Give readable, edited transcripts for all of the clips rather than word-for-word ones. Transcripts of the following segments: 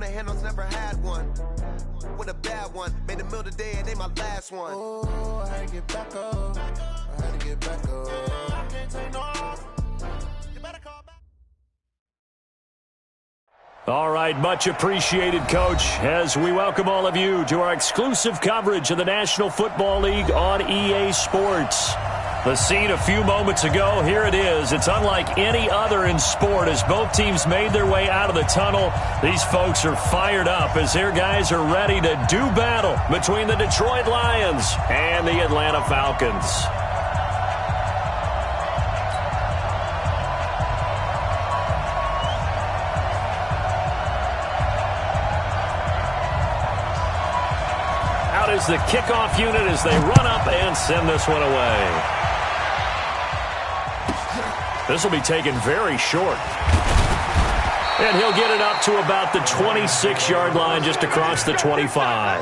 the handles, never had one. With a bad one, made a meal today and they my last one. Oh, I had to get back up. I had to get back up. I can't take no off. You better call back. All right, much appreciated, Coach, as we welcome all of you to our exclusive coverage of the National Football League on EA Sports. The scene a few moments ago, here it is. It's unlike any other in sport as both teams made their way out of the tunnel. These folks are fired up as their guys are ready to do battle between the Detroit Lions and the Atlanta Falcons. Out is the kickoff unit as they run up and send this one away. This will be taken very short. And he'll get it up to about the 26-yard line, just across the 25.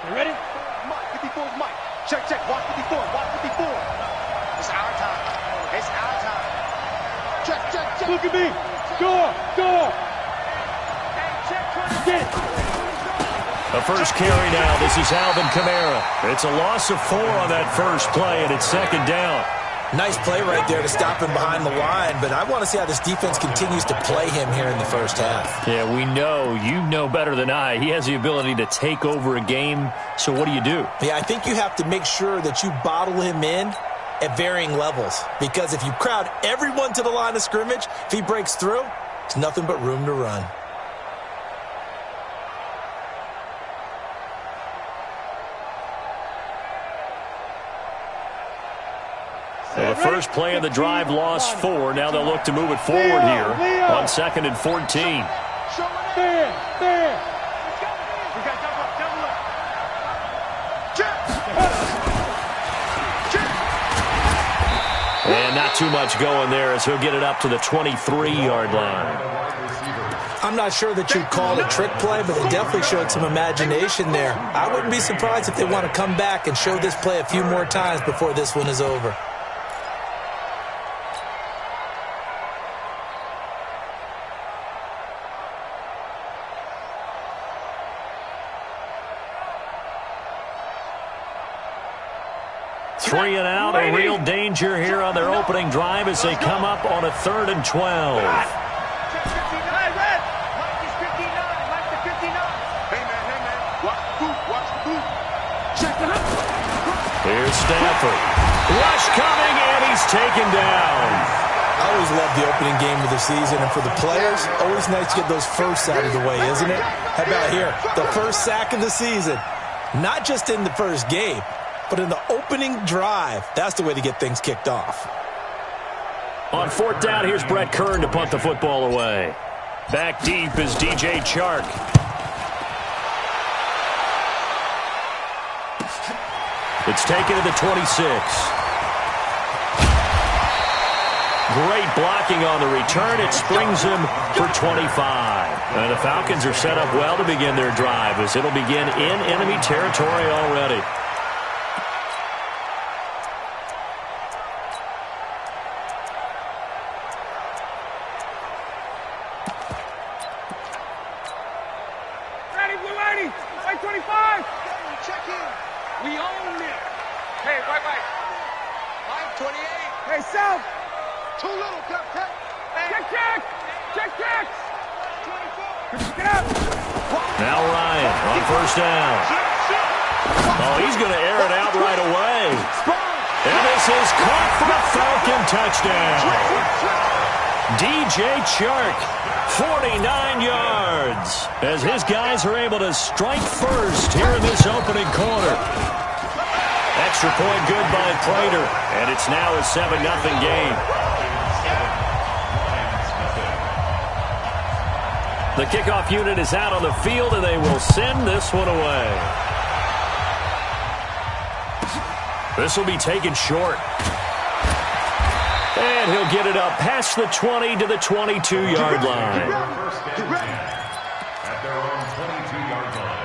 Okay, ready? Mike, 54 is Mike. Check, check. Watch 54. Watch 54. It's our time. It's our time. Check, check, check. Look at me. Score, score. Hey, check, get it. The first carry now. This is Alvin Kamara. It's a loss of 4 on that first play, and it's second down. Nice play right there to stop him behind the line, but I want to see how this defense continues to play him here in the first half. Yeah, we know. You know better than I. He has the ability to take over a game, so what do you do? Yeah, I think you have to make sure that you bottle him in at varying levels, because if you crowd everyone to the line of scrimmage, if he breaks through, there's nothing but room to run. So the first play of the drive lost 4. Now they'll look to move it forward here on 2nd and 14. And not too much going there as he'll get it up to the 23-yard line. I'm not sure that you'd call it a trick play, but it definitely showed some imagination there. I wouldn't be surprised if they want to come back and show this play a few more times before this one is over. Three and out, a real danger here on their opening drive as they come up on a 3rd and 12. Here's Stafford. Rush coming, and he's taken down. I always love the opening game of the season, and for the players, always nice to get those firsts out of the way, isn't it? How about here? The first sack of the season. Not just in the first game, but in the opening drive. That's the way to get things kicked off. On 4th down, here's Brett Kern to punt the football away. Back deep is DJ Chark. It's taken to the 26. Great blocking on the return. It springs him for 25. And the Falcons are set up well to begin their drive as it'll begin in enemy territory already. Now Ryan on 1st down. Oh, he's going to air it out right away. And this is caught for a Falcon touchdown. DJ Chark, 49 yards, as his guys are able to strike first here in this opening quarter. Extra point good by Prater, and it's now a 7-0 game. The kickoff unit is out on the field, and they will send this one away. This will be taken short. And he'll get it up past the 20 to the 22-yard line. At their own 22-yard line.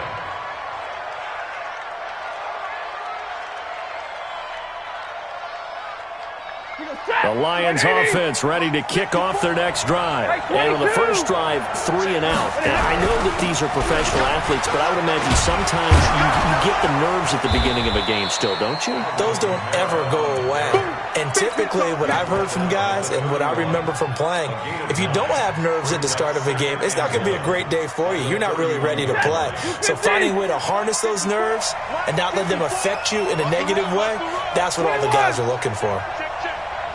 The Lions offense ready to kick off their next drive. And on the first drive, 3 and out. And I know that these are professional athletes, but I would imagine sometimes you get the nerves at the beginning of a game still, don't you? Those don't ever go away. And typically what I've heard from guys and what I remember from playing, if you don't have nerves at the start of a game, it's not going to be a great day for you. You're not really ready to play. So finding a way to harness those nerves and not let them affect you in a negative way, that's what all the guys are looking for.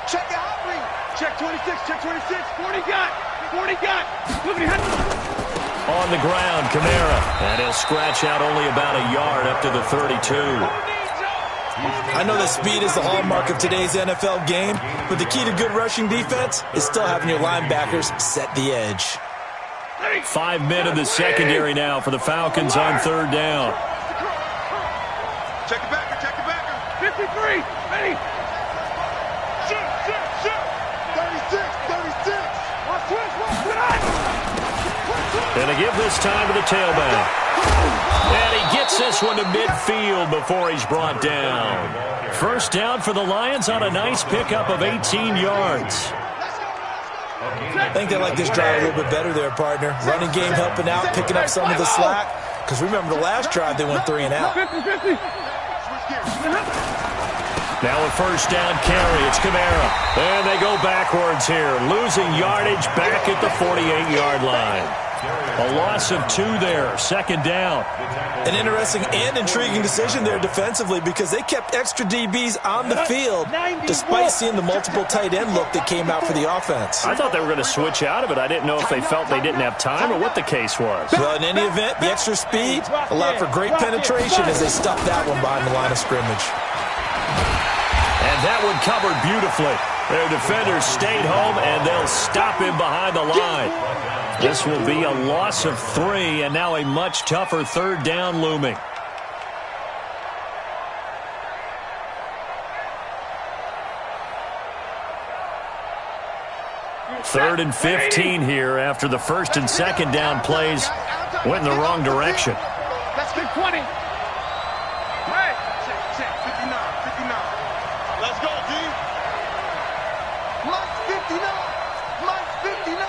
Check the hot read. Check 26, check 26. 40 got. 40 got. On the ground, Kamara. And he'll scratch out only about a yard up to the 32. I know that speed is the hallmark of today's NFL game, but the key to good rushing defense is still having your linebackers set the edge. 5 men in the secondary now for the Falcons on third down. Check the backer, check the backer. 53, ready. Shoot, shoot, shoot. 36, 36. Watch twist, watch twist. And they give this time to the tailback. And he gets this one to midfield before he's brought down. First down for the Lions on a nice pickup of 18 yards. I think they like this drive a little bit better there, partner. Running game helping out, picking up some of the slack. Because remember, the last drive they went 3 and out. Now a first down carry. It's Kamara. And they go backwards here, losing yardage back at the 48-yard line. A loss of 2 there, second down. An interesting and intriguing decision there defensively because they kept extra DBs on the field despite seeing the multiple tight end look that came out for the offense. I thought they were going to switch out of it. I didn't know if they felt they didn't have time or what the case was. Well, in any event, the extra speed allowed for great penetration as they stuffed that one behind the line of scrimmage. And that one covered beautifully. Their defenders stayed home, and they'll stop him behind the line. This will be a loss of 3, and now a much tougher third down looming. Third and 15 here after the first and second down plays went in the wrong direction. Let's get 20. Right. Check, 59, 59. Let's go, D. Mike's 59. Mike's 59.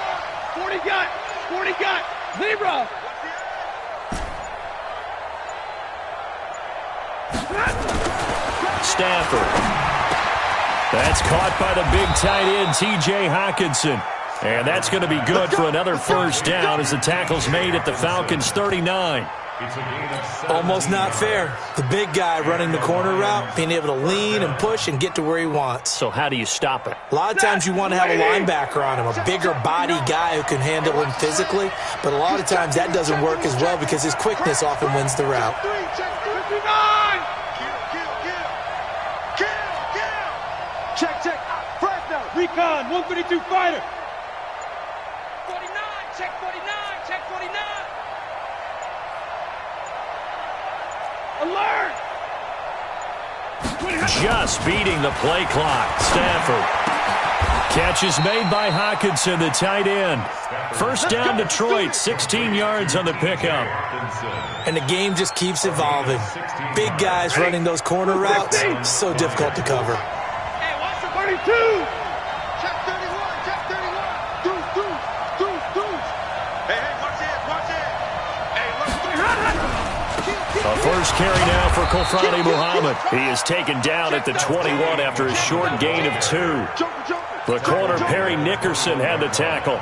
40 got. 40 got. Zebra. Stafford. That's caught by the big tight end, T.J. Hockenson. And that's going to be good for another first down as the tackle's made at the Falcons' 39. Almost not fair. The big guy running the corner route, being able to lean and push and get to where he wants. So how do you stop it? A lot of times you want to have a linebacker on him, a bigger body guy who can handle him physically, but a lot of times that doesn't work as well because his quickness often wins the route. Check. Fresno. Recon, 152 fighter. 49, check 49, check 49. Alert! Just beating the play clock. Stafford. Catch is made by Hockenson, the tight end. First down Detroit, 16 yards on the pickup. And the game just keeps evolving. Big guys running those corner routes, so difficult to cover. Hey, watch the 32. Check 31, check 31. Deuce. Hey, watch it. Hey, look. A first carry now for Kofrani Muhammad. He is taken down at the 21 after a short gain of 2. The corner, Perry Nickerson, had the tackle.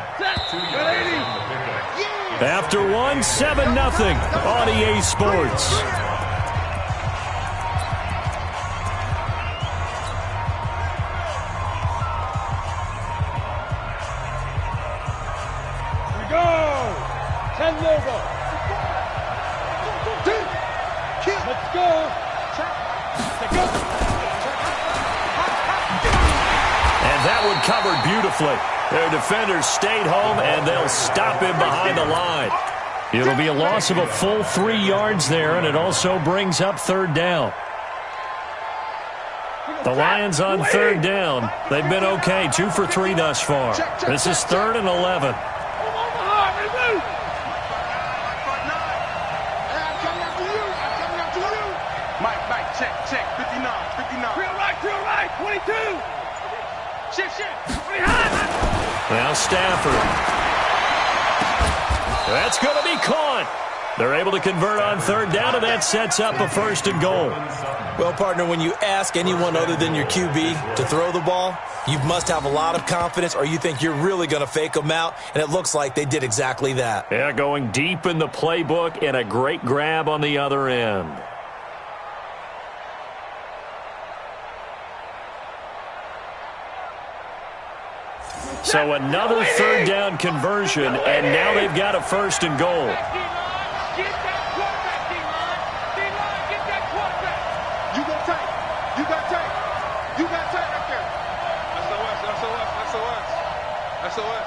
After one, 7-0 on EA Sports. Here we go. 10 logo. Let's go. Let's go. And that one covered beautifully. Their defenders stayed home, and they'll stop him behind the line. It'll be a loss of a full 3 yards there, and it also brings up third down. The Lions on third down. They've been okay, 2 for 3 thus far. This is 3rd and 11. Mike, check, 59, 59. Real right, 22. Shift. Now Stafford. That's going to be caught. They're able to convert on third down, and that sets up a 1st and goal. Well, partner, when you ask anyone other than your QB to throw the ball, you must have a lot of confidence, or you think you're really going to fake them out, and it looks like they did exactly that. Yeah, going deep in the playbook and a great grab on the other end. So another third down conversion, and now they've got a 1st and goal. Get that quarterback, D-line. D-line, get that quarterback. You got tight. You got tight. You got tight right there. SOS.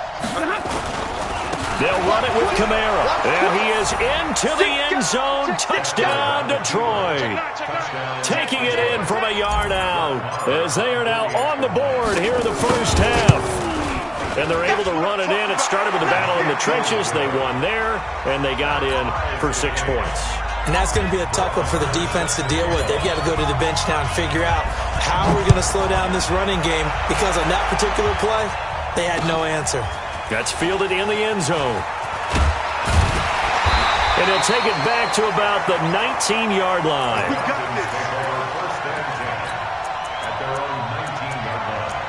They'll run it with Kamara. And he is into the end zone. Touchdown, Detroit. Taking it in from a yard out, as they are now on the board here in the first half. And they're able to run it in. It started with a battle in the trenches. They won there, and they got in for 6 points. And that's going to be a tough one for the defense to deal with. They've got to go to the bench now and figure out how we're going to slow down this running game, because on that particular play, they had no answer. That's fielded in the end zone. And he'll take it back to about the 19-yard line. We got this. At their own 19-yard line.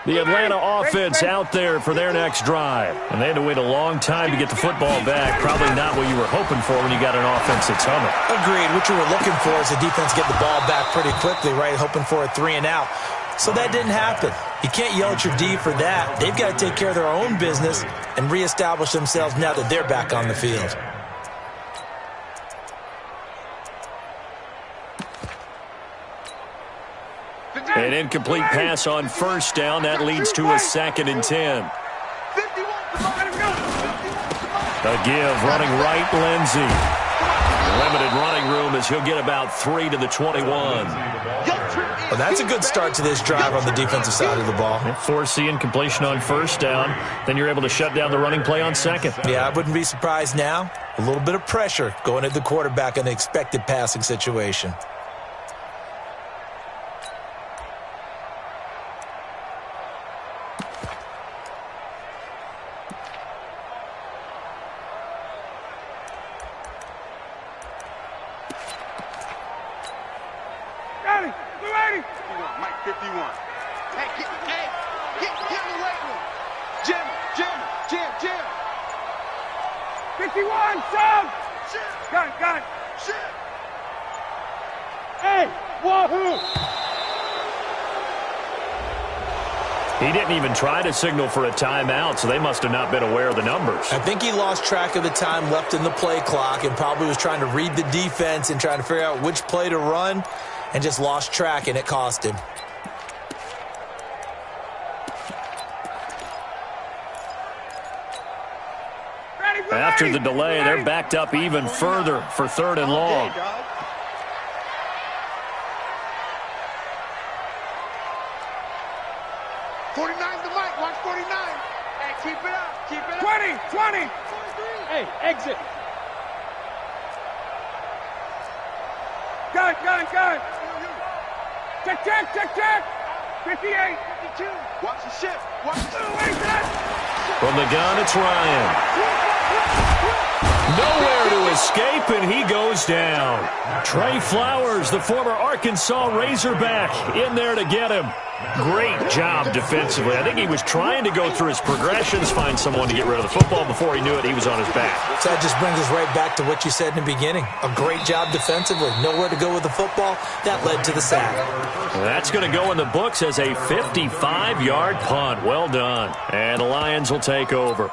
The Atlanta offense out there for their next drive. And they had to wait a long time to get the football back. Probably not what you were hoping for when you got an offense that's humming. Agreed. What you were looking for is the defense get the ball back pretty quickly, right? Hoping for a 3 and out. So that didn't happen. You can't yell at your D for that. They've got to take care of their own business and reestablish themselves now that they're back on the field. An incomplete pass on first down. That leads to a 2nd and 10. A give running right, Lindsey. Limited running room as he'll get about 3 to the 21. Well, that's a good start to this drive on the defensive side of the ball. Force the incompletion on first down. Then you're able to shut down the running play on second. Yeah, I wouldn't be surprised now. A little bit of pressure going at the quarterback in the expected passing situation. Mike 51. Hey, get in the weight room. Jim. 51, sub. Got it. Hey, wahoo. He didn't even try to signal for a timeout, so they must have not been aware of the numbers. I think he lost track of the time left in the play clock and probably was trying to read the defense and trying to figure out which play to run and just lost track, and it cost him. After the delay, they're backed up even further for 3rd and long. 49's the mic. Watch 49. Hey, keep it up. 20. Hey, exit. Gun. Check. 58. 52. Watch the ship. Watch the ship. From the gun, it's Ryan. Nowhere to escape, and he goes down. Trey Flowers, the former Arkansas Razorback, in there to get him. Great job defensively. I think he was trying to go through his progressions, find someone to get rid of the football. Before he knew it, he was on his back. So that just brings us right back to what you said in the beginning. A great job defensively. Nowhere to go with the football. That led to the sack. That's going to go in the books as a 55-yard punt. Well done. And the Lions will take over.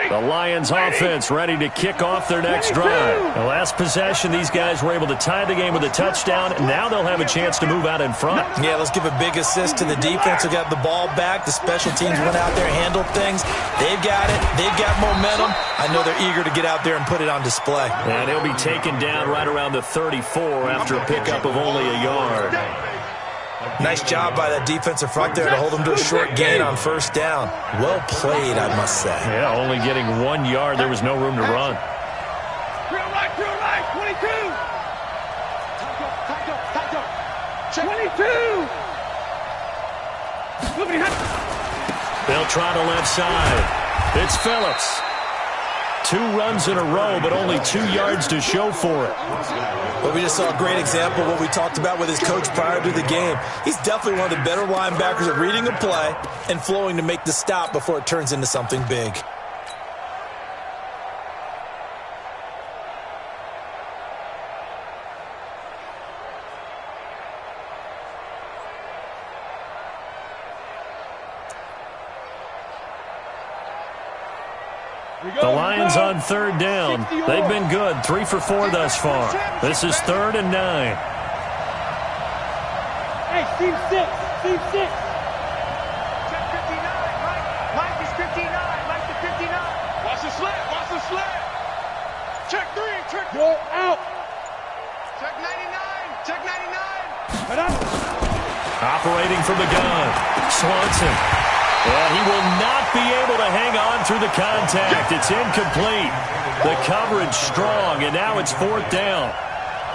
The Lions offense ready to kick off their next drive. The last possession, these guys were able to tie the game with a touchdown. Now they'll have a chance to move out in front. Yeah, let's give a big assist to the defense who got the ball back. The special teams went out there, handled things. They've got it. They've got momentum. I know they're eager to get out there and put it on display. And he'll be taken down right around the 34 after a pickup of only a yard. Nice job by that defensive front there to hold them to a short gain on first down. Well played, I must say. Yeah, only getting 1 yard. There was no room to run. Real right, 22. Tight up. 22. They'll try the left side. It's Phillips. 2 runs in a row, but only 2 yards to show for it. Well, we just saw a great example of what we talked about with his coach prior to the game. He's definitely one of the better linebackers at reading a play and flowing to make the stop before it turns into something big. The Lions on third down. They've been good, 3 for 4 thus far. This is 3rd and 9. Hey, Steve 6. Check 59, Mike is 59. Mike to 59. Watch the slant. Check 3. Go out. Check 99. Operating from the gun. Swanson. And he will not be able to hang on through the contact. It's incomplete. The coverage strong, and now it's 4th down.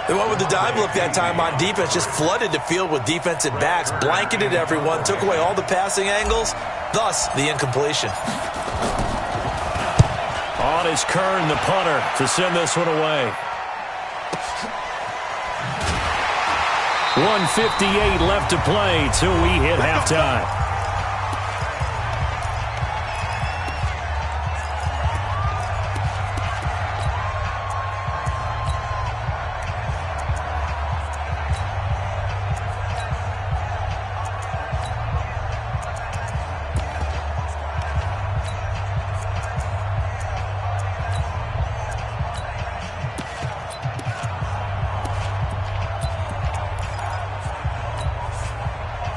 They went with the dime look that time on defense, just flooded the field with defensive backs, blanketed everyone, took away all the passing angles, thus the incompletion. On is Kern, the punter, to send this one away. 1:58 left to play till we hit halftime.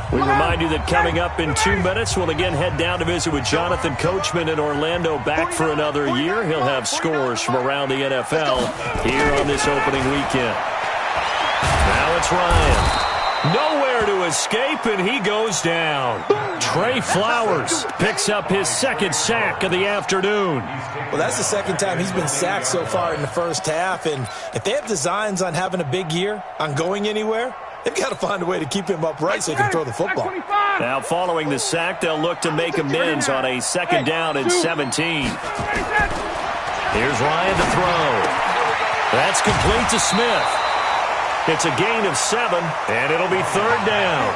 We remind you that coming up in 2 minutes, we'll again head down to visit with Jonathan Coachman in Orlando, back for another year. He'll have scores from around the NFL here on this opening weekend. Now it's Ryan. Nowhere to escape, and he goes down. Trey Flowers picks up his 2nd sack of the afternoon. Well, that's the 2nd time he's been sacked so far in the first half, and if they have designs on having a big year, on going anywhere, they've got to find a way to keep him upright so he can throw the football. Now, following the sack, they'll look to make amends on a 2nd down and 17. Here's Ryan to throw. That's complete to Smith. It's a gain of 7, and it'll be 3rd down.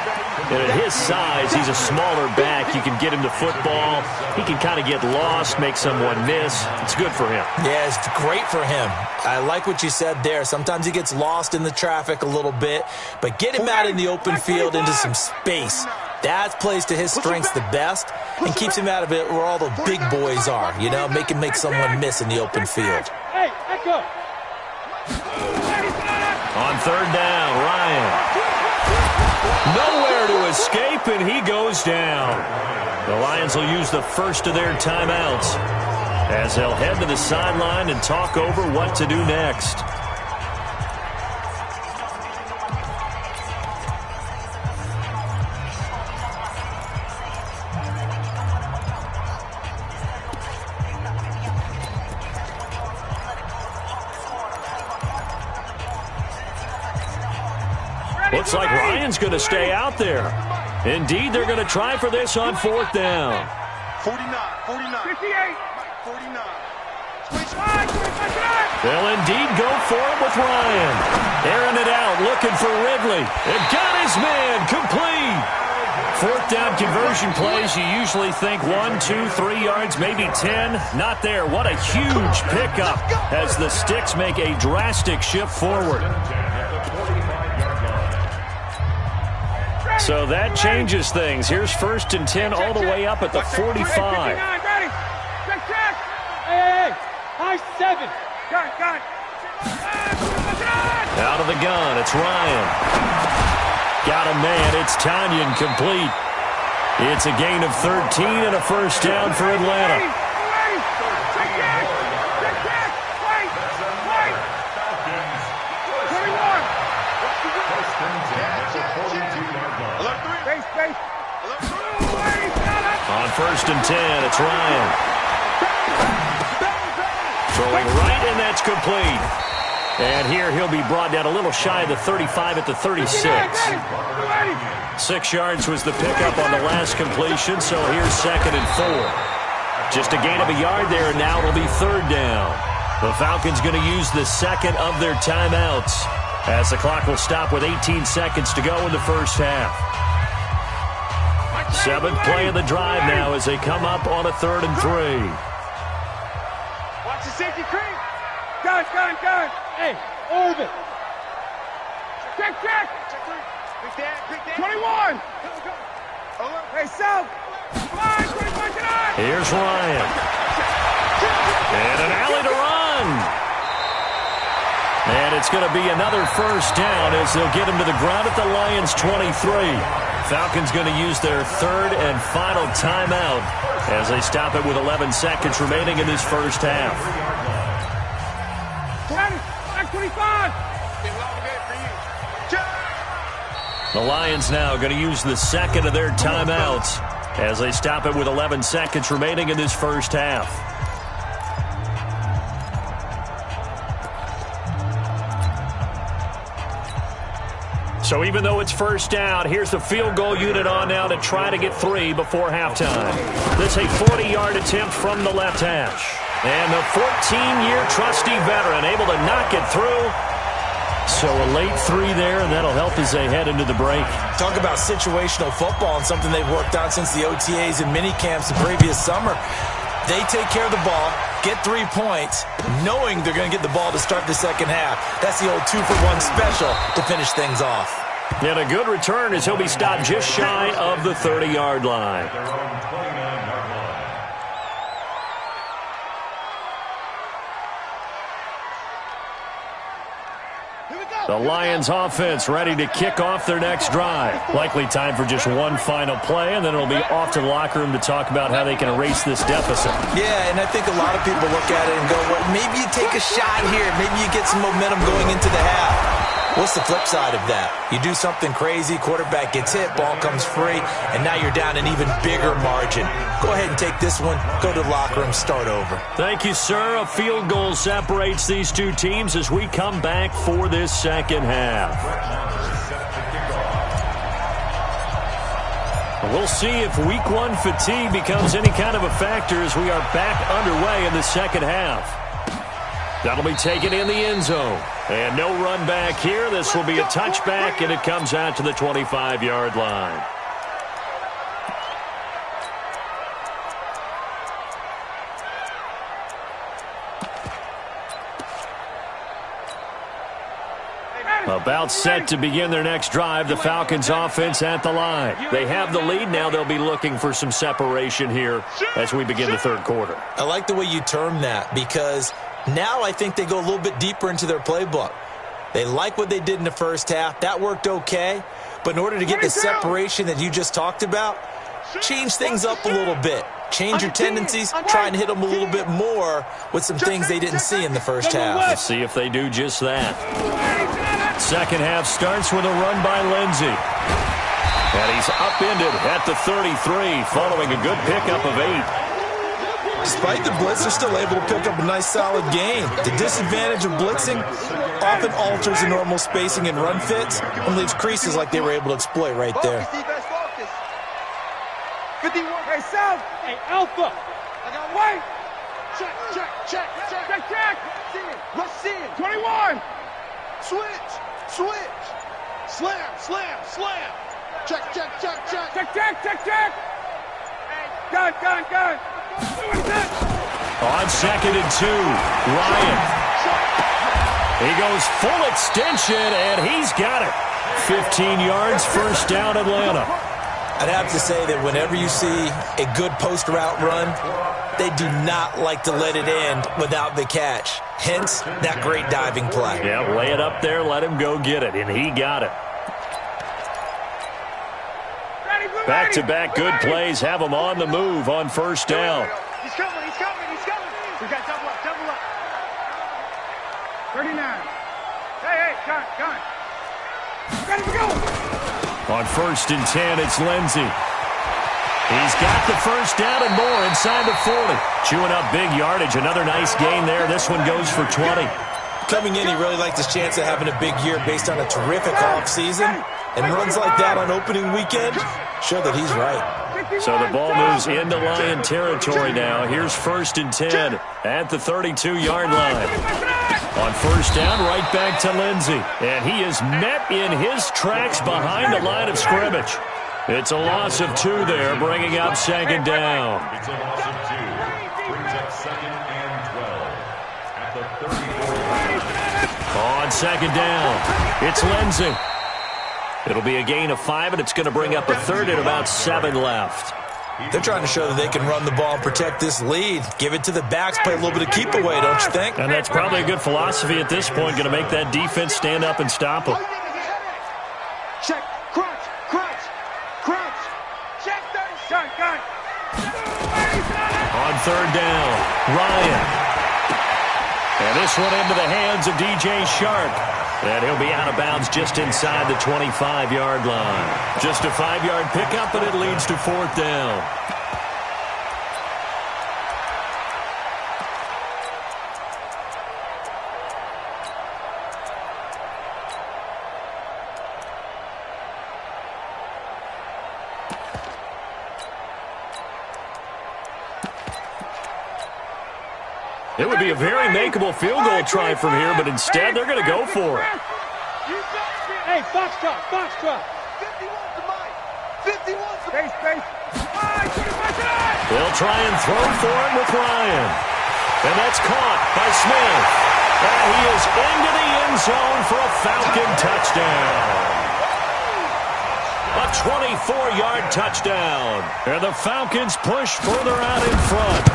And at his size, he's a smaller back. You can get him the football. He can kind of get lost, make someone miss. It's good for him. Yeah, it's great for him. I like what you said there. Sometimes he gets lost in the traffic a little bit, but get him out in the open field into some space. That plays to his strengths the best and keeps him out of it where all the big boys are, you know, make someone miss in the open field. Hey, echo. On 3rd down, Ryan. Nowhere to escape, and he goes down. The Lions will use the first of their timeouts as they'll head to the sideline and talk over what to do next. Looks like Ryan's going to stay out there. Indeed, they're going to try for this on 4th down. 49, 58, 49. They'll indeed go for it with Ryan. Airing it out, looking for Ridley. It got his man complete. 4th down conversion plays, you usually think 1, 2, 3 yards, maybe 10. Not there. What a huge pickup as the Sticks make a drastic shift forward. So that changes things. Here's 1st and 10 all the way up at the 45. Hey, high 7. Got it. Out of the gun, it's Ryan. Got a man, it's Tanyan complete. It's a gain of 13 and a 1st down for Atlanta. On 1st and 10, it's Ryan. Throwing right, and that's complete. And here he'll be brought down a little shy of the 35 at the 36. 6 yards was the pickup on the last completion, so here's 2nd and 4. Just a gain of a yard there, and now it'll be 3rd down. The Falcons going to use the 2nd of their timeouts as the clock will stop with 18 seconds to go in the 1st half. 7th play of the drive now as they come up on a 3rd and 3. Watch the safety creep. Gun. Hey, Irvin. Check. Big Dan. 21. Hey, South. Come on, 25 tonight. Here's Ryan. And an alley to run. And it's going to be another 1st down as they'll get him to the ground at the Lions' 23. Falcons going to use their 3rd and final timeout as they stop it with 11 seconds remaining in this 1st half. 25. The Lions now going to use the 2nd of their timeouts as they stop it with 11 seconds remaining in this 1st half. So even though it's 1st down, here's the field goal unit on now to try to get 3 before halftime. This a 40-yard attempt from the left hash. And the 14-year trusty veteran able to knock it through. So a late 3 there, and that'll help as they head into the break. Talk about situational football and something they've worked on since the OTAs and mini camps the previous summer. They take care of the ball, get 3 points, knowing they're going to get the ball to start the 2nd half. That's the old 2-for-1 special to finish things off. And a good return as he'll be stopped just shy of the 30-yard line. The Lions offense ready to kick off their next drive. Likely time for just one final play, and then it'll be off to the locker room to talk about how they can erase this deficit. Yeah, and I think a lot of people look at it and go, well, maybe you take a shot here. Maybe you get some momentum going into the half. What's the flip side of that? You do something crazy, quarterback gets hit, ball comes free, and now you're down an even bigger margin. Go ahead and take this one, go to the locker room, start over. Thank you, sir. A field goal separates these two teams as we come back for this 2nd half. We'll see if week 1 fatigue becomes any kind of a factor as we are back underway in the 2nd half. That'll be taken in the end zone. And no run back here. This will be a touchback, and it comes out to the 25-yard line. About set to begin their next drive, the Falcons offense at the line. They have the lead. Now they'll be looking for some separation here as we begin the 3rd quarter. I like the way you term that because now I think they go a little bit deeper into their playbook. They like what they did in the 1st half. That worked okay. But in order to get the separation that you just talked about, change things up a little bit. Change your tendencies, try and hit them a little bit more with some things they didn't see in the 1st half. Let's see if they do just that. 2nd half starts with a run by Lindsey. And he's upended at the 33 following a good pickup of 8. Despite the blitz, they're still able to pick up a nice solid gain. The disadvantage of blitzing often alters the normal spacing and run fits and leaves creases like they were able to exploit right there. Focus. 51. Hey, South. Hey, Alpha. I got white. Check. Rush in. 21. Switch. Slam. Check. Gun. On 2nd and 2, Ryan. He goes full extension, and he's got it. 15 yards, first down, Atlanta. I'd have to say that whenever you see a good post route run, they do not like to let it end without the catch. Hence, that great diving play. Yeah, lay it up there, let him go get it, and he got it. Back-to-back good plays have him on the move on first down. He's coming. We got double up. 39. Hey, gun. Ready to go. On 1st and 10, it's Lindsey. He's got the first down and more inside the 40. Chewing up big yardage. Another nice gain there. This one goes for 20. Coming in, he really liked his chance of having a big year based on a terrific offseason. And runs like that on opening weekend show that he's right. So the ball moves into Lion territory now. Here's 1st and 10 at the 32-yard line. On first down, right back to Lindsey. And he is met in his tracks behind the line of scrimmage. It's a loss of 2 there, bringing up 2nd down. It's a loss of 2. Brings up 2nd and 12. At the 34. On 2nd down, it's Lindsey. It'll be a gain of 5, and it's going to bring up a 3rd and about 7 left. They're trying to show that they can run the ball and protect this lead. Give it to the backs, play a little bit of keep away, don't you think? And that's probably a good philosophy at this point, going to make that defense stand up and stop them. Check, crunch. Check, gun. On 3rd down, Ryan. And this one into the hands of DJ Sharp. And he'll be out of bounds just inside the 25-yard line. Just a 5-yard pickup, and it leads to 4th down. It would be a very makeable field goal try from here, but instead they're going to go for it. Hey, Foxtrot. 51 to Mike. Space. They'll try and throw for it with Ryan. And that's caught by Smith. And he is into the end zone for a Falcon touchdown. A 24-yard touchdown. And the Falcons push further out in front.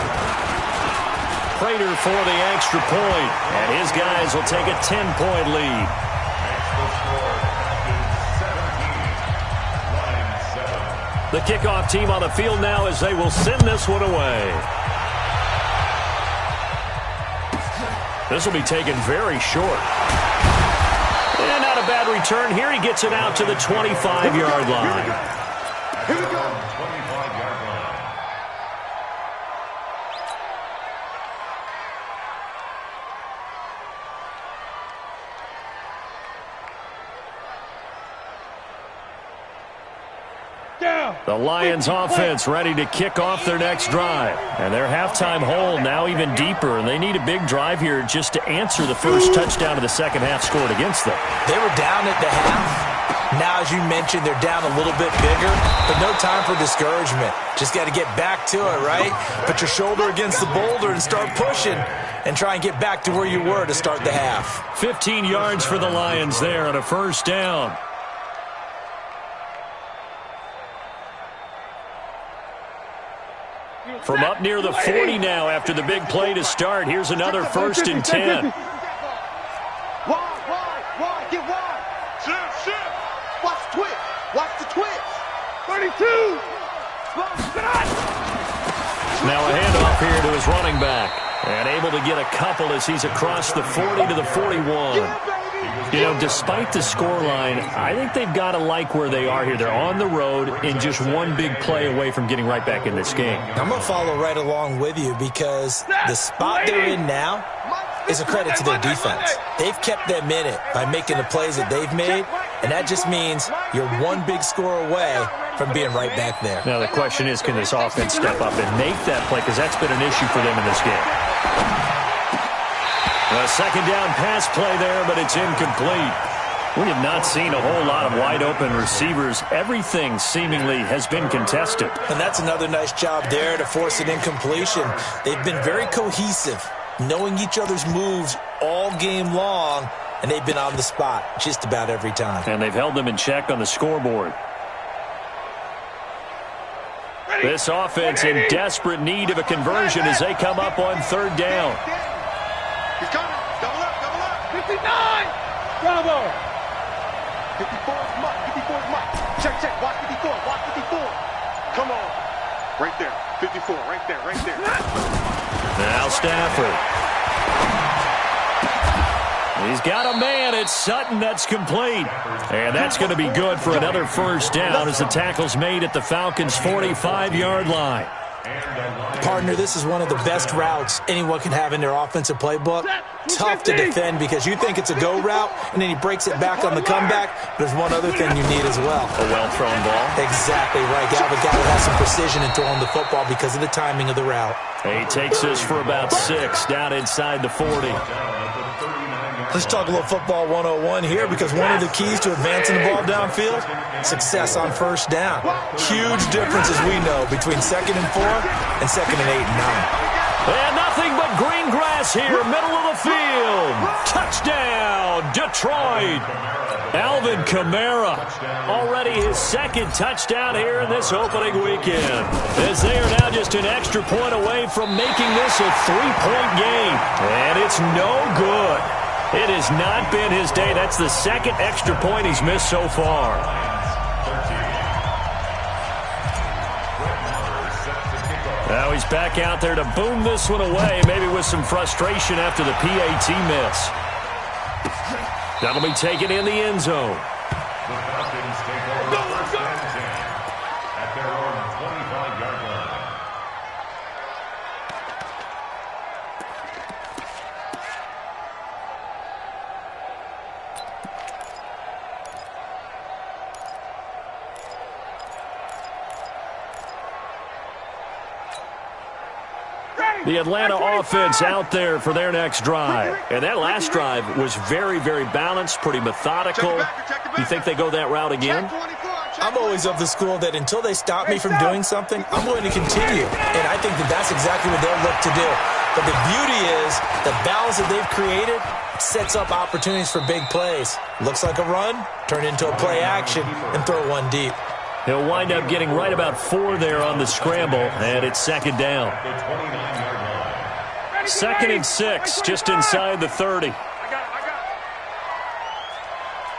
Prater for the extra point, and his guys will take a 10-point lead. The kickoff team on the field now as they will send this one away. This will be taken very short. And not a bad return here. He gets it out to the 25-yard line. Here we go. 25-yard line. The Lions offense ready to kick off their next drive. And their halftime hole now even deeper, and they need a big drive here just to answer the first touchdown of the second half scored against them. They were down at the half. Now, as you mentioned, they're down a little bit bigger, but no time for discouragement. Just got to get back to it, right? Put your shoulder against the boulder and start pushing and try and get back to where you were to start the half. 15 yards for the Lions there on a first down. From up near the 40 now after the big play to start. Here's another 1st and 10. Wide, get wide. Shift. Watch the twitch. Watch the twitch. 32. Now a handoff here to his running back. And able to get a couple as he's across the 40 to the 41. Yeah, baby. You know, despite the scoreline, I think they've got to like where they are here. They're on the road and just one big play away from getting right back in this game. I'm going to follow right along with you because the spot they're in now is a credit to their defense. They've kept them in it by making the plays that they've made, and that just means you're one big score away from being right back there. Now the question is, can this offense step up and make that play, because that's been an issue for them in this game. A second down pass play there, but it's incomplete. We have not seen a whole lot of wide-open receivers. Everything seemingly has been contested. And that's another nice job there to force an incompletion. They've been very cohesive, knowing each other's moves all game long, and they've been on the spot just about every time. And they've held them in check on the scoreboard. This offense in desperate need of a conversion as they come up on third down. He's coming. Double up. 59. Bravo. 54 is Mike. 54 is Mike. Check. Watch 54. Come on. Right there. 54. Right there. Now Stafford. He's got a man. It's Sutton. That's complete. And that's going to be good for another first down as the tackle's made at the Falcons' 45-yard line. Partner, this is one of the best routes anyone can have in their offensive playbook. Tough to defend because you think it's a go route, and then he breaks it back on the comeback. But there's one other thing you need as well. A well-thrown ball. Exactly right. Got a guy that has some precision in throwing the football because of the timing of the route. He takes us for about 6 down inside the 40. Let's talk a little football 101 here because one of the keys to advancing the ball downfield, success on first down. Huge difference, as we know, between 2nd and 4 and 2nd and 8 and 9. And nothing but green grass here, middle of the field. Touchdown, Detroit. Alvin Kamara, already his 2nd touchdown here in this opening weekend, as they are now just an extra point away from making this a 3-point game. And it's no good. It has not been his day. That's the 2nd extra point he's missed so far. Now he's back out there to boom this one away, maybe with some frustration after the PAT miss. That'll be taken in the end zone. The Falcons take over first and 10 at their own 25-yard line. The Atlanta offense out there for their next drive. And that last drive was very, very balanced, pretty methodical. You think they go that route again? I'm always of the school that until they stop me from doing something, I'm going to continue. And I think that that's exactly what they'll look to do. But the beauty is the balance that they've created sets up opportunities for big plays. Looks like a run, turn into a play action, and throw one deep. He'll wind up getting right about 4 there on the scramble, and it's 2nd down. 2nd and 6, just inside the 30. I got it.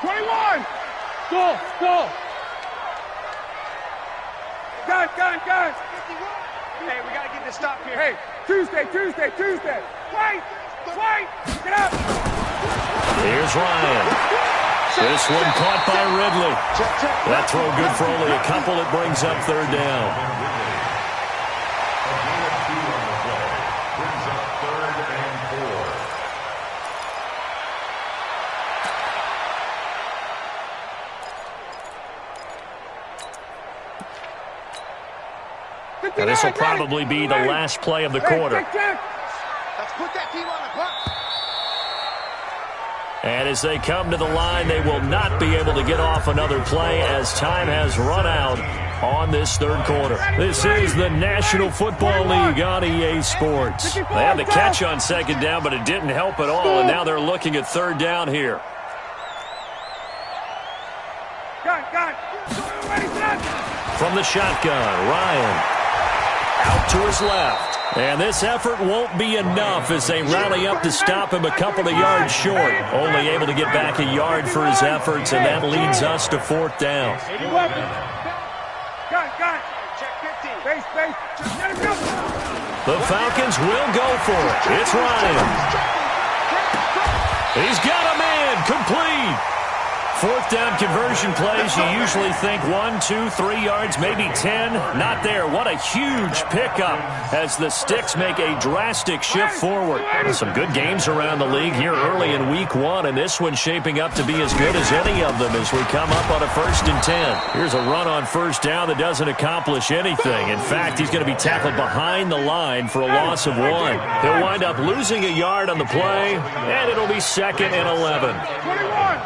21. Go. Gun. Hey, we got to get this stop here. Hey, Tuesday. Wait. Get up. Here's Ryan. This one caught by Ridley. That throw good for only a couple. It brings up 3rd down. A gain of 2 on the play brings up 3rd and 4. Now this will probably be the last play of the quarter. Let's put that team on the clock. And as they come to the line, they will not be able to get off another play as time has run out on this 3rd quarter. This is the National Football League on EA Sports. They had the catch on 2nd down, but it didn't help at all, and now they're looking at 3rd down here. Gun. From the shotgun, Ryan out to his left. And this effort won't be enough as they rally up to stop him a couple of yards short. Only able to get back a yard for his efforts, and that leads us to 4th down. Gun. Check 15. Base. The Falcons will go for it. It's Ryan. He's got a man complete. Fourth down conversion plays, you usually think 1, 2, 3 yards, maybe 10. Not there. What a huge pickup as the Sticks make a drastic shift forward. Some good games around the league here early in week 1, and this one's shaping up to be as good as any of them as we come up on a 1st and 10. Here's a run on 1st down that doesn't accomplish anything. In fact, he's going to be tackled behind the line for a loss of 1. He'll wind up losing a yard on the play, and it'll be 2nd and 11. 21.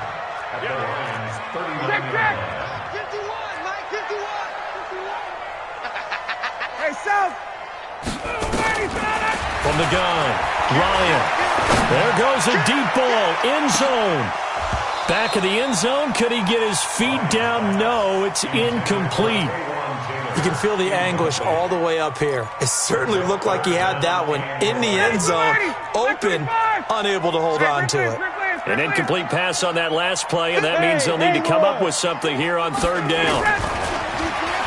At the Lions' 39. Check. 51, Mike, 51. Hey, South. From the gun, Ryan. There goes a deep ball, end zone. Back of the end zone, could he get his feet down? No, it's incomplete. You can feel the anguish all the way up here. It certainly looked like he had that one in the end zone, open, unable to hold on to it. An incomplete pass on that last play, and that means they'll need to come up with something here on 3rd down.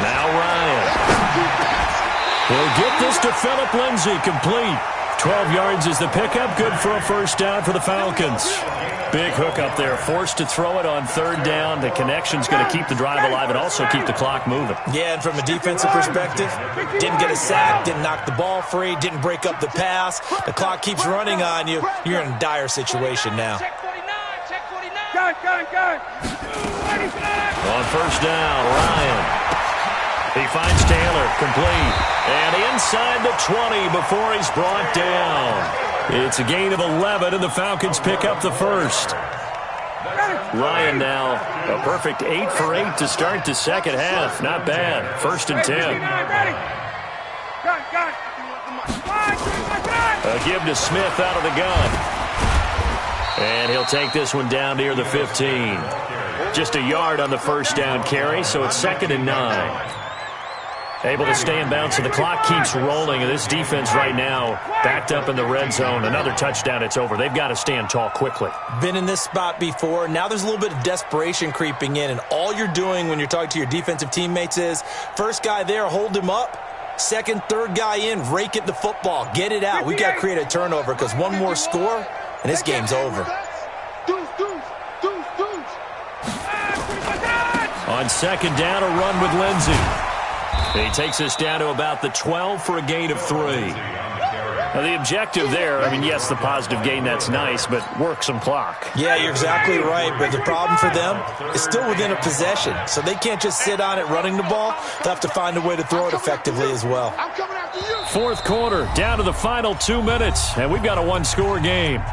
Now Ryan. He'll get this to Phillip Lindsay, complete. 12 yards is the pickup, good for a 1st down for the Falcons. Big hook up there, forced to throw it on 3rd down. The connection's going to keep the drive alive and also keep the clock moving. Yeah, and from a defensive perspective, didn't get a sack, didn't knock the ball free, didn't break up the pass. The clock keeps running on you. You're in a dire situation now. Check 49, check 49. Gun. On 1st down, Ryan. He finds Taylor, complete. And inside the 20 before he's brought down. It's a gain of 11, and the Falcons pick up the 1st. Ryan now a perfect 8 for 8 to start the 2nd half. Not bad. 1st and 10. A give to Smith out of the gun. And he'll take this one down near the 15. Just a yard on the 1st down carry, so it's 2nd and 9. Able to stay in bounds, so the clock keeps rolling, and this defense right now backed up in the red zone. Another touchdown, it's over. They've got to stand tall quickly. Been in this spot before. Now there's a little bit of desperation creeping in, and all you're doing when you're talking to your defensive teammates is, first guy there, hold him up. 2nd, 3rd guy in, rake at the football. Get it out. We've got to create a turnover because one more score, and this game's over. On 2nd down, a run with Lindsay. He takes us down to about the 12 for a gain of 3. Now, the objective there, I mean, yes, the positive gain, that's nice, but work some clock. Yeah, you're exactly right, but the problem for them is still within a possession, so they can't just sit on it running the ball. They'll have to find a way to throw it effectively as well. 4th quarter, down to the final 2 minutes, and we've got a 1-score game.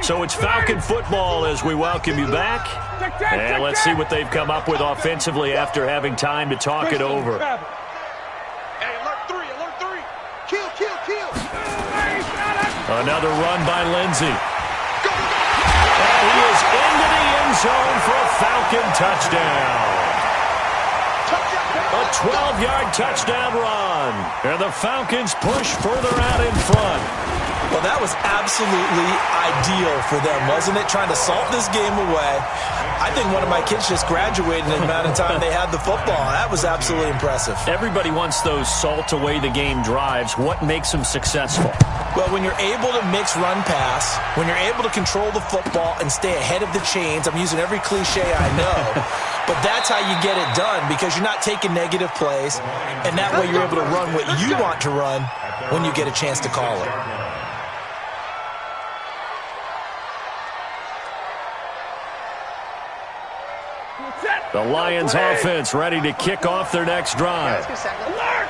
So it's Falcon football as we welcome you back. And let's see what they've come up with offensively after having time to talk it over. Hey, alert 3. Kill. Another run by Lindsay. And he is into the end zone for a Falcon touchdown. A 12-yard touchdown run. And the Falcons push further out in front. Well, that was absolutely ideal for them, wasn't it? Trying to salt this game away. I think one of my kids just graduated in the amount of time they had the football. That was absolutely impressive. Everybody wants those salt away the game drives. What makes them successful? Well, when you're able to mix run-pass, when you're able to control the football and stay ahead of the chains, I'm using every cliche I know, but that's how you get it done because you're not taking negative plays, and that way you're able to run what you want to run when you get a chance to call it. The Lions offense ready to kick off their next drive. Alert!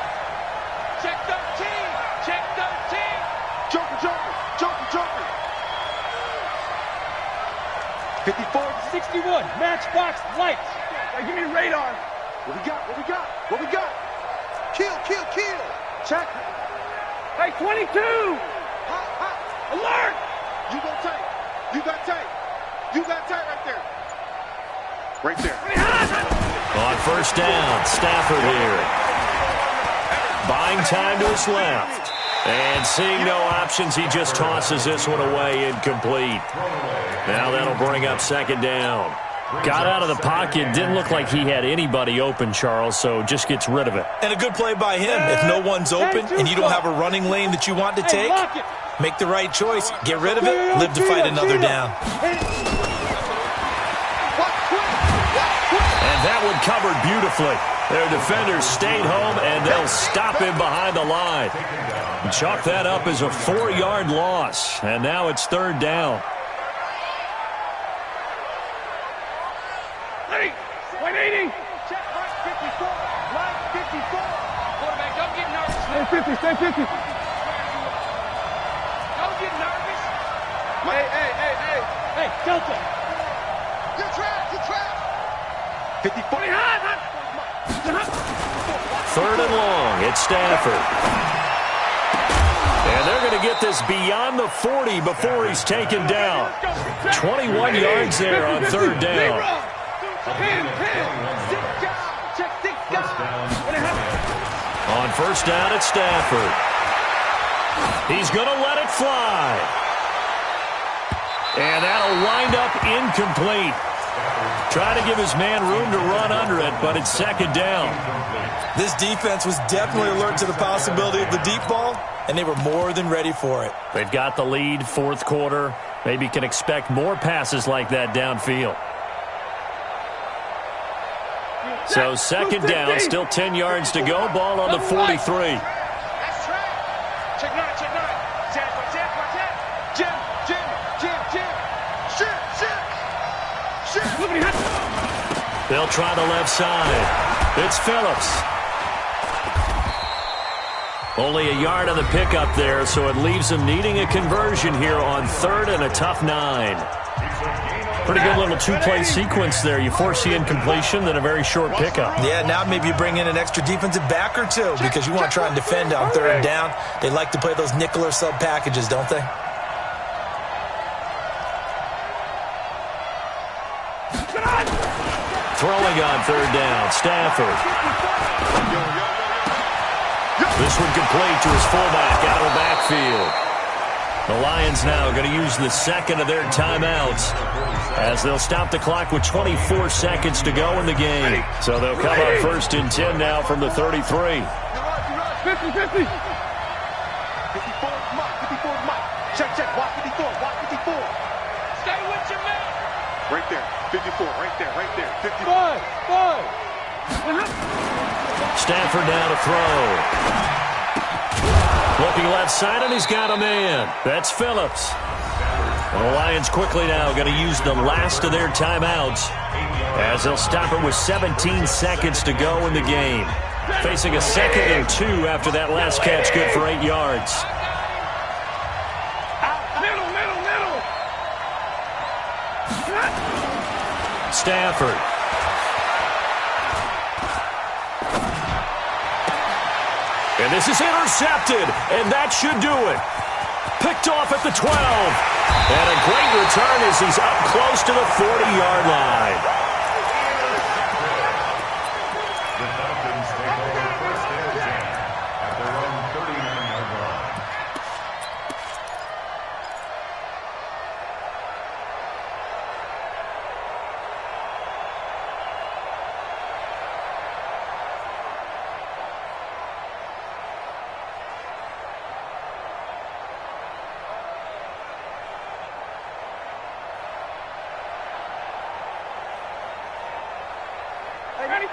Check 13. Joker. 54 to 61. Matchbox lights. Now give me radar. What we got? Kill. Check. Hey, 22. Alert! You got tape right there. Right there. On 1st down, Stafford here. Buying time to his left. And seeing no options, he just tosses this one away incomplete. Now that'll bring up 2nd down. Got out of the pocket. Didn't look like he had anybody open, Charles, so just gets rid of it. And a good play by him. If no one's open and you don't have a running lane that you want to take, make the right choice. Get rid of it. Live to fight another down. And that one covered beautifully. Their defenders stayed home, and they'll stop him behind the line. Chalk that up as a 4-yard loss, and now it's 3rd down. Check right 54. Right 54. Quarterback, don't get nervous. Stay 50. Don't get nervous. Hey, Delta. You're trapped. 54. 3rd and long. It's Stafford. And they're going to get this beyond the 40 before he's taken down. 21 yards there on 3rd down. On 1st down, it's Stafford. He's going to let it fly. And that'll wind up incomplete. Trying to give his man room to run under it, but it's 2nd down. This defense was definitely alert to the possibility of the deep ball, and they were more than ready for it. They've got the lead, 4th quarter. Maybe can expect more passes like that downfield. So 2nd down, still 10 yards to go. Ball on the 43. That's right. Check 9. Jim. They'll try the left side. It's Phillips. Only a yard on the pickup there, so it leaves them needing a conversion here on 3rd and a tough 9. Pretty good little 2-play sequence there. You force the incompletion, then a very short pickup. Yeah, now maybe you bring in an extra defensive back or two because you want to try and defend on 3rd down. They like to play those nickel or sub packages, don't they? Throwing on 3rd down, Stafford. This one complete to his fullback out of the backfield. The Lions now going to use the 2nd of their timeouts as they'll stop the clock with 24 seconds to go in the game. So they'll come up 1st and 10 now from the 33. 50. 54 Mike. Check. Watch 54. Stay with your man. Right there. 54. Right there. 55. Stafford now to throw. Looking left side, and he's got a man. That's Phillips. And the Lions quickly now going to use the last of their timeouts as they'll stop it with 17 seconds to go in the game. Facing a 2nd and 2 after that last catch, good for 8 yards. Stafford. And this is intercepted, and that should do it. Picked off at the 12. And a great return as he's up close to the 40-yard line. The Falcons take over 1st and 10 at their own 39-yard line.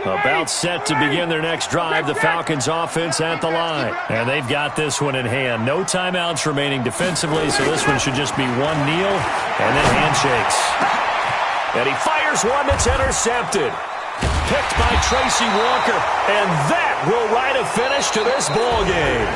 About set to begin their next drive, the Falcons offense at the line. And they've got this one in hand. No timeouts remaining defensively, so this one should just be one kneel and then handshakes. And he fires one that's intercepted. Picked by Tracy Walker, and that will write a finish to this ball game.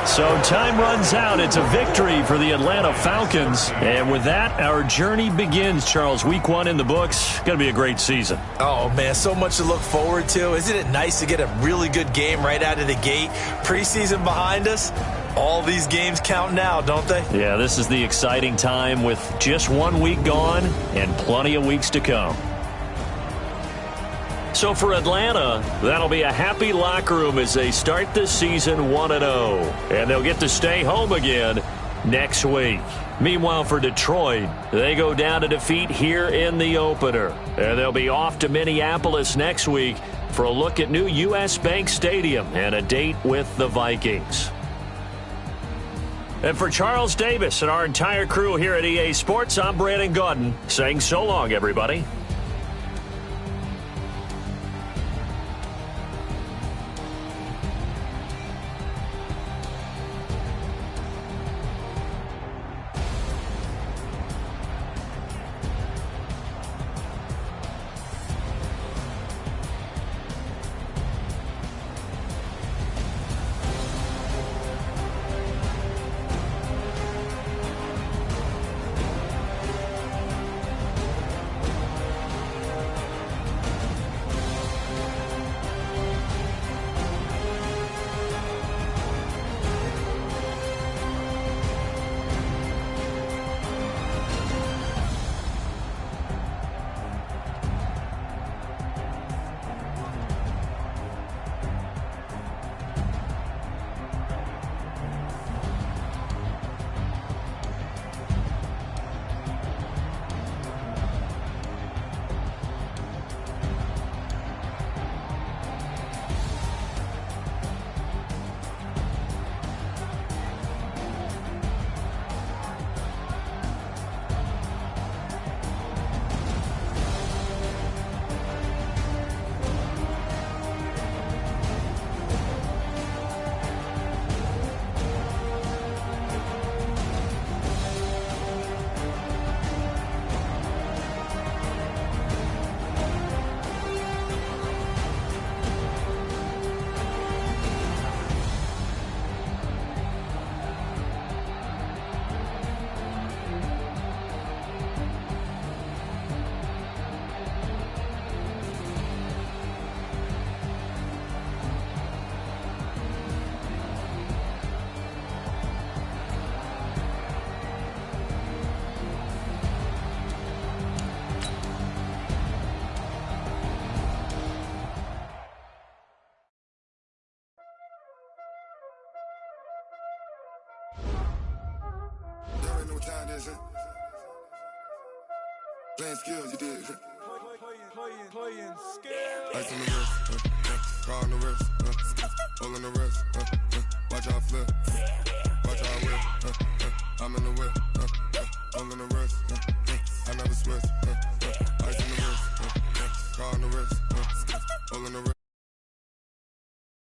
So time runs out. It's a victory for the Atlanta Falcons. And with that, our journey begins, Charles. Week 1 in the books. Going to be a great season. Oh, man, so much to look forward to. Isn't it nice to get a really good game right out of the gate? Preseason behind us. All these games count now, don't they? Yeah, this is the exciting time with just 1 week gone and plenty of weeks to come. So for Atlanta, that'll be a happy locker room as they start this season 1-0. And they'll get to stay home again next week. Meanwhile, for Detroit, they go down to defeat here in the opener. And they'll be off to Minneapolis next week for a look at new U.S. Bank Stadium and a date with the Vikings. And for Charles Davis and our entire crew here at EA Sports, I'm Brandon Gaudin saying so long, everybody. Playing skills, you did. Playing skills. Ice on the wrist, car on the wrist, hole on the wrist, watch out flip, watch out whip, I'm in the whip, hole in the wrist.